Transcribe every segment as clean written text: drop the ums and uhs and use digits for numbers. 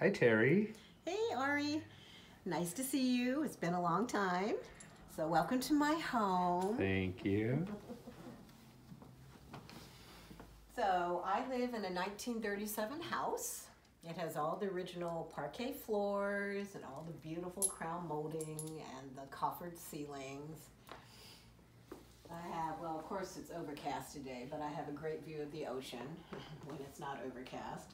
Hi, Terry. Hey, Ari. Nice to see you. It's been a long time. So welcome to my home. Thank you. So I live in a 1937 house. It has all the original parquet floors and all the beautiful crown molding and the coffered ceilings. I have, well, of course it's overcast today, but I have a great view of the ocean when it's not overcast.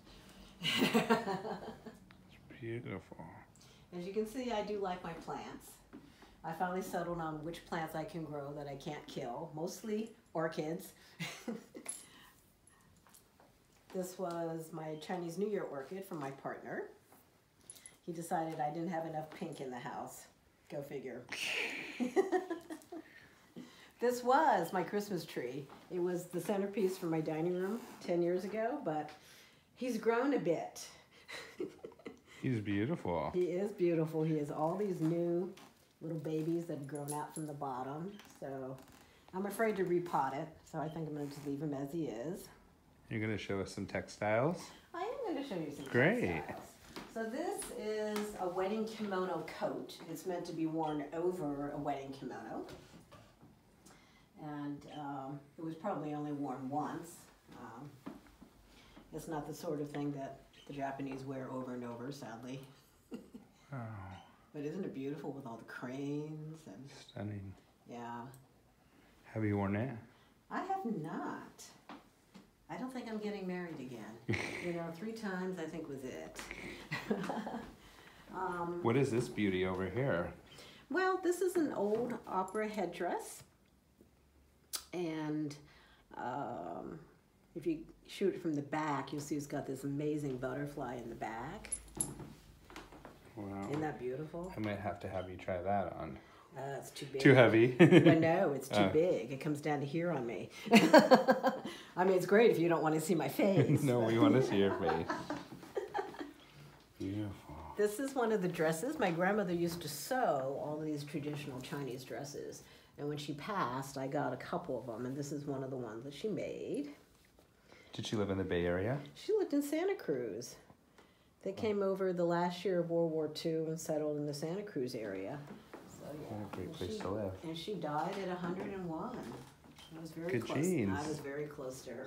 It's beautiful. As you can see, I do like my plants. I finally settled on which plants I can grow that I can't kill, mostly orchids. This was my Chinese New Year orchid from my partner. He decided I didn't have enough pink in the house. Go figure. This was my Christmas tree. It was the centerpiece for my dining room 10 years ago, but he's grown a bit. He's beautiful. He is beautiful. He has all these new little babies that have grown out from the bottom. So I'm afraid to repot it. So I think I'm going to just leave him as he is. You're going to show us some textiles? I am going to show you some Great. textiles. So this is a wedding kimono coat. It's meant to be worn over a wedding kimono. And it was probably only worn once. It's not the sort of thing that the Japanese wear over and over, sadly. Oh, But isn't it beautiful with all the cranes and stunning. yeah. Have you worn it? I have not. I don't think I'm getting married again. You know, 3 times I think was it. What is this beauty over here? Well, this is an old opera headdress. And if you shoot it from the back, you'll see it's got this amazing butterfly in the back. Wow. Isn't that beautiful? I might have to have you try that on. It's too big. Too heavy. But no, it's too big. It comes down to here on me. I mean, it's great if you don't want to see my face. No, we want to see your face. Beautiful. This is one of the dresses. My grandmother used to sew all of these traditional Chinese dresses. And when she passed, I got a couple of them. And this is one of the ones that she made. Did she live in the Bay Area? She lived in Santa Cruz. They came over the last year of World War II and settled in the Santa Cruz area. So yeah, What a great place to live. And she died at 101. I was very Good close. genes. I was very close to her.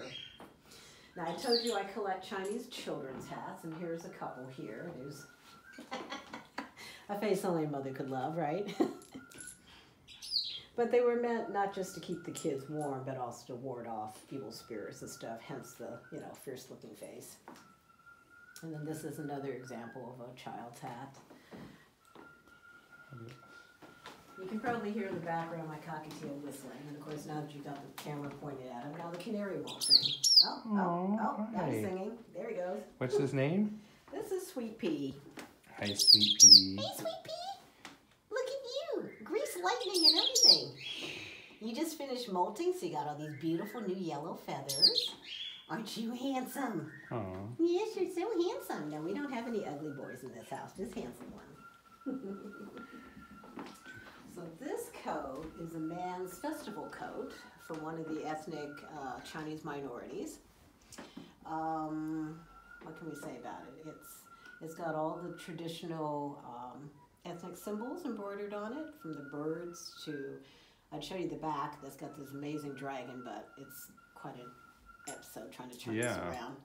Now I told you I collect Chinese children's hats, and here's a couple here. There's a face only a mother could love, right? But they were meant not just to keep the kids warm, but also to ward off evil spirits and stuff, hence the, you know, fierce-looking face. And then this is another example of a child's hat. You can probably hear in the background my cockatiel whistling. And of course, now that you've got the camera pointed at him, now the canary won't sing. Oh, now he's singing. There he goes. What's his name? This is Sweet Pea. Hi, Sweet Pea. Hey, Sweet Pea. Look at you. Grease lightning and everything. You just finished molting, so you got all these beautiful new yellow feathers. Aren't you handsome? Aw. Yes, you're so handsome. No, we don't have any ugly boys in this house, just handsome ones. So this coat is a man's festival coat for one of the ethnic Chinese minorities. What can we say about it? It's got all the traditional ethnic symbols embroidered on it, from the birds to, I'd show you the back, that's got this amazing dragon, but it's quite an episode trying to turn this around.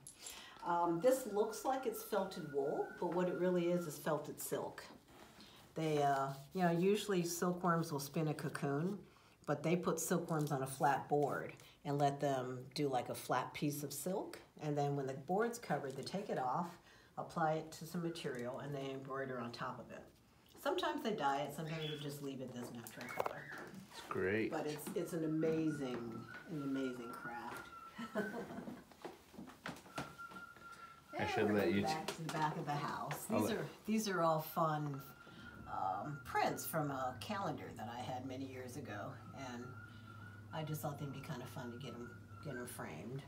This looks like it's felted wool, but what it really is felted silk. They, you know, usually silkworms will spin a cocoon, but they put silkworms on a flat board and let them do like a flat piece of silk. And then when the board's covered, they take it off, apply it to some material, and they embroider on top of it. Sometimes they dye it, sometimes they just leave it this natural color. It's great. But it's an amazing craft. I should let you. Back to the back of the house. These are all fun prints from a calendar that I had many years ago, and I just thought they'd be kind of fun to get them framed.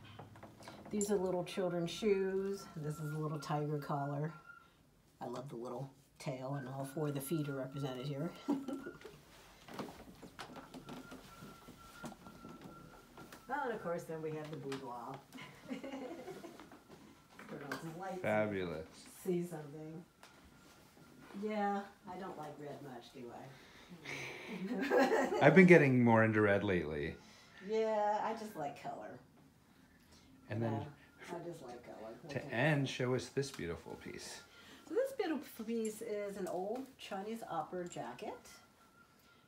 These are little children's shoes. This is a little tiger collar. I love the little tail, and all 4 of the feet are represented here. Well, and of course, then we have the boudoir. Put those lights. Fabulous. See something. Yeah, I don't like red much, do I? I've been getting more into red lately. Yeah, I just like color. And then I just like color. to end, show us this beautiful piece. So this beautiful piece is an old Chinese opera jacket.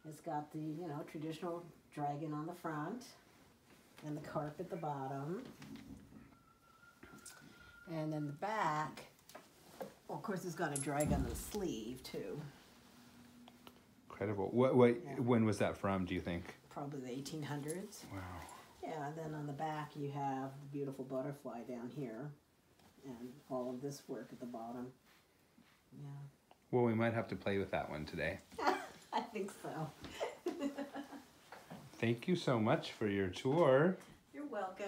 It's got the, you know, traditional dragon on the front and the carp at the bottom. And then the back, well, of course, it's got a dragon on the sleeve too. Incredible. When was that from, do you think? Probably the 1800s. Wow. Yeah, and then on the back you have the beautiful butterfly down here and all of this work at the bottom. Yeah. Well, we might have to play with that one today. I think so. Thank you so much for your tour. You're welcome.